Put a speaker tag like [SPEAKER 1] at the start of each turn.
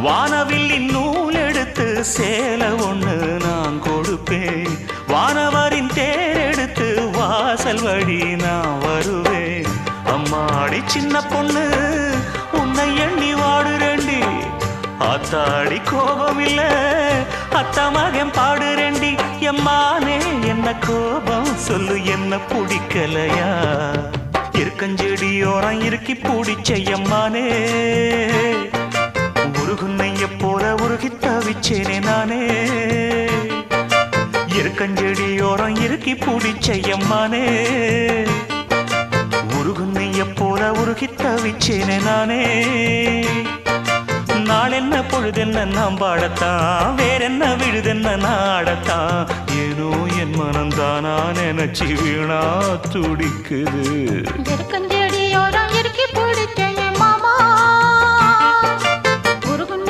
[SPEAKER 1] வானவில்லின் நூல் எடுத்து சேலை ஒண்ணு நான் கொடுப்பேன். வானவரின் தேர் எடுத்து வாசல் வழி நான் வருவேன். அம்மாடி சின்ன பொண்ணு உன்னை எண்ணி வாடுறேண்டி. ஆத்தாடி கோபம் இல்ல அத்த மகன் பாடுறேண்டி. எம்மானே என்ன கோபம் சொல்லு, என்ன பிடிக்கலையா? இருக்கஞ்செடியோரம் இருக்கி பிடிச்ச எம்மானே, உருகுன்னைய போல உருகி தவிச்சேனே நானே. இருக்கஞ்செடியோரம் இருக்கி பிடிச்ச எம்மானே, உருகுன்னைய போல உருகி தவிச்சேனே நானே. நாளென்ன பொழுதென்ன நாம் பாடத்தான், வேறென்ன விழுதென்ன நாடத்தான். ஏனோ என் மனம்தானா நினைச்சு வீணா துடிக்குது.